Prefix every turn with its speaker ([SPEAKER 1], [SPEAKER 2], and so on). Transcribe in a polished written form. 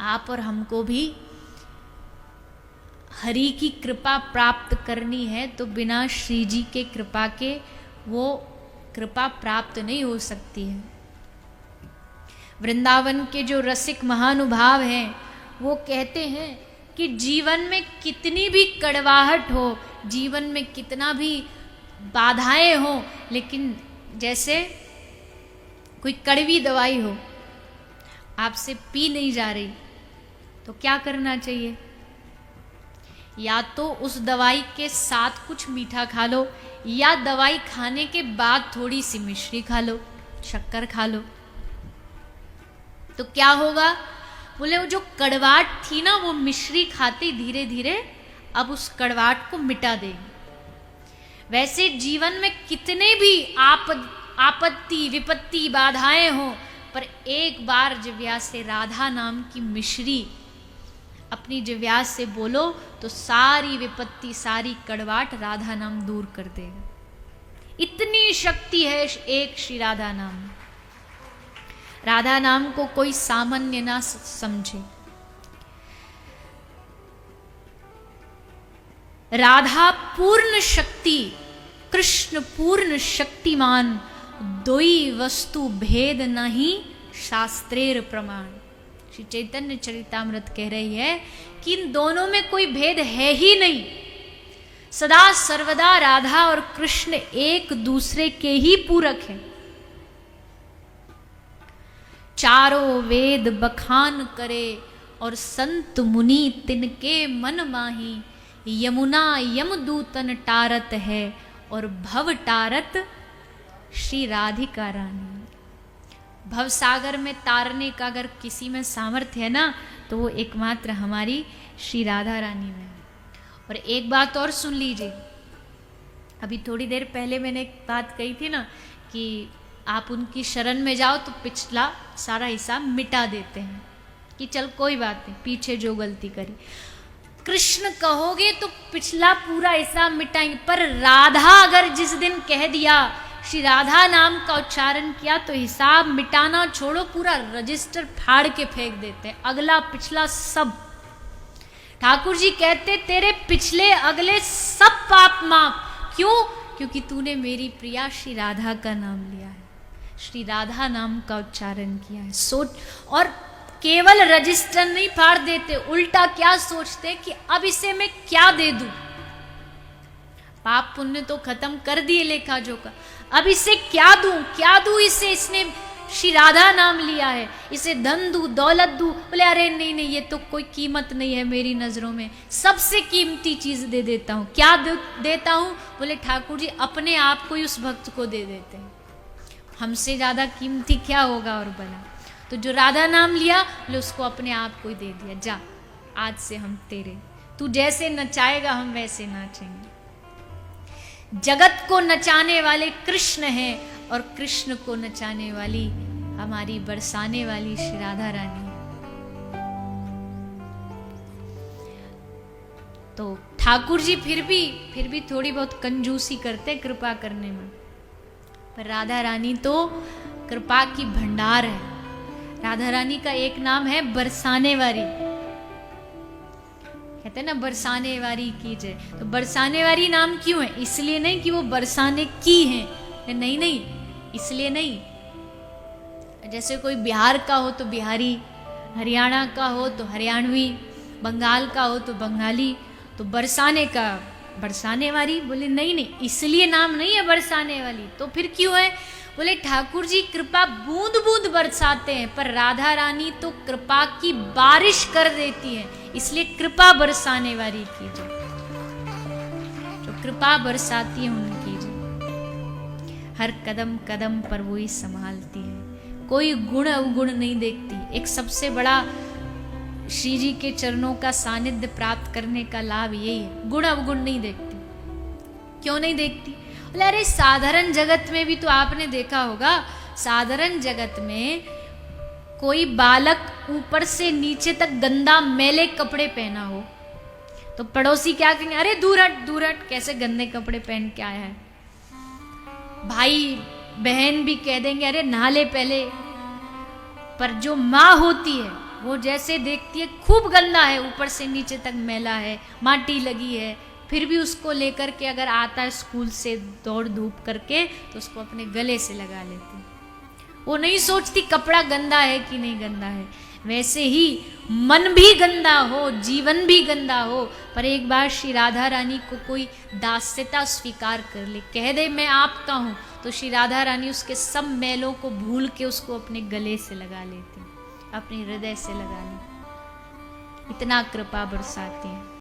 [SPEAKER 1] आप और हमको भी हरि की कृपा प्राप्त करनी है तो बिना श्री जी के कृपा के वो कृपा प्राप्त नहीं हो सकती है। वृंदावन के जो रसिक महानुभाव हैं वो कहते हैं कि जीवन में कितनी भी कड़वाहट हो, जीवन में कितना भी बाधाएं हो, लेकिन जैसे कोई कड़वी दवाई हो, आपसे पी नहीं जा रही, तो क्या करना चाहिए? या तो उस दवाई के साथ कुछ मीठा खा लो, या दवाई खाने के बाद थोड़ी सी मिश्री खा लो, शक्कर खा लो। तो क्या होगा? बोले वो जो कड़वाहट थी ना, वो मिश्री खाती धीरे धीरे अब उस कड़वाहट को मिटा देगी। वैसे जीवन में कितने भी आपत्ति विपत्ति बाधाएं हो, पर एक बार जिव्या से राधा नाम की मिश्री अपनी जिव्या से बोलो तो सारी विपत्ति सारी कड़वाहट राधा नाम दूर कर देगा। इतनी शक्ति है एक श्री राधा नाम। राधा नाम को कोई सामान्य ना समझे। राधा पूर्ण शक्ति, कृष्ण पूर्ण शक्तिमान, दोई वस्तु भेद नहीं शास्त्रेर प्रमाण। श्री चैतन्य चरितामृत कह रही है कि इन दोनों में कोई भेद है ही नहीं। सदा सर्वदा राधा और कृष्ण एक दूसरे के ही पूरक हैं। चारों वेद बखान करे और संत मुनि तिनके मन माही, यमुना यमदूतन टारत है और भव टारत श्री राधिका रानी। भव सागर में तारने का अगर किसी में सामर्थ्य है ना, तो वो एकमात्र हमारी श्री राधा रानी में। और एक बात और सुन लीजिए, अभी थोड़ी देर पहले मैंने एक बात कही थी ना कि आप उनकी शरण में जाओ तो पिछला सारा हिसाब मिटा देते हैं, कि चल कोई बात नहीं, पीछे जो गलती करी। कृष्ण कहोगे तो पिछला पूरा हिसाब मिटाएंगे, पर राधा अगर जिस दिन कह दिया, श्री राधा नाम का उच्चारण किया, तो हिसाब मिटाना छोड़ो, पूरा रजिस्टर फाड़ के फेंक देते हैं, अगला पिछला सब। ठाकुर जी कहते तेरे पिछले अगले सब पाप माफ। क्यों? क्योंकि तूने मेरी प्रिया श्री राधा का नाम लिया है, श्री राधा नाम का उच्चारण किया है। सोच, और केवल रजिस्टर नहीं फाड़ देते, उल्टा क्या सोचते कि अब इसे मैं क्या दे दूं? पाप पुण्य तो खत्म कर दिए लेखा जोखा, अब इसे क्या दूं इसे, इसने श्री राधा नाम लिया है, इसे धन दूं दौलत दूं। बोले अरे नहीं नहीं, ये तो कोई कीमत नहीं है मेरी नजरों में, सबसे कीमती चीज दे देता हूं। क्या देता हूं? बोले ठाकुर जी अपने आप को ही उस भक्त को दे देते हैं, हमसे ज्यादा कीमती क्या होगा और बना। तो जो राधा नाम लिया, बोले उसको अपने आप को ही दे दिया, जा आज से हम तेरे, तू जैसे नचाएगा हम वैसे नाचेंगे। जगत को नचाने वाले कृष्ण हैं और कृष्ण को नचाने वाली हमारी बरसाने वाली श्री राधा रानी है। तो ठाकुर जी फिर भी थोड़ी बहुत कंजूसी करते कृपा करने में, पर राधा रानी तो कृपा की भंडार है। राधा रानी का एक नाम है बरसाने वाली, कहते हैं ना बरसाने वाली की जय। तो बरसाने वाली नाम क्यों है? इसलिए नहीं कि वो बरसाने की हैं, नहीं, इसलिए नहीं। जैसे कोई बिहार का हो तो बिहारी, हरियाणा का हो तो हरियाणवी, बंगाल का हो तो बंगाली, तो बरसाने का बरसाने वाली। बोले नहीं, इसलिए नाम नहीं है बरसाने वाली, तो फिर क्यों है? बोले ठाकुर जी कृपा बूंद बूंद बरसाते हैं, पर राधा रानी तो कृपा की बारिश कर देती है, इसलिए कृपा बरसाने वाली कीजिए। जो कृपा बरसाती है उनकी कीजिए। हर कदम कदम पर वो ही संभालती है, कोई गुण अवगुण नहीं देखती। एक सबसे बड़ा श्री जी के चरणों का सानिध्य प्राप्त करने का लाभ यही है, गुण अवगुण नहीं देखती। क्यों नहीं देखती? बोले अरे साधारण जगत में भी तो आपने देखा होगा, साधारण जगत में कोई बालक ऊपर से नीचे तक गंदा मैले कपड़े पहना हो तो पड़ोसी क्या कहेंगे? अरे दूर हट, कैसे गंदे कपड़े पहन के आया है। भाई बहन भी कह देंगे अरे नहा ले पहले। पर जो माँ होती है वो जैसे देखती है खूब गंदा है, ऊपर से नीचे तक मैला है, माटी लगी है, फिर भी उसको लेकर के अगर आता है स्कूल से दौड़ धूप करके तो उसको अपने गले से लगा लेती। वो नहीं सोचती कपड़ा गंदा है कि नहीं गंदा है। वैसे ही मन भी गंदा हो, जीवन भी गंदा हो, पर एक बार श्री राधा रानी को कोई दास्यता स्वीकार कर ले, कह दे मैं आपका हूँ, तो श्री राधा रानी उसके सब मैलों को भूल के उसको अपने गले से लगा लेती, अपने हृदय से लगा लेती। इतना कृपा बरसाती है।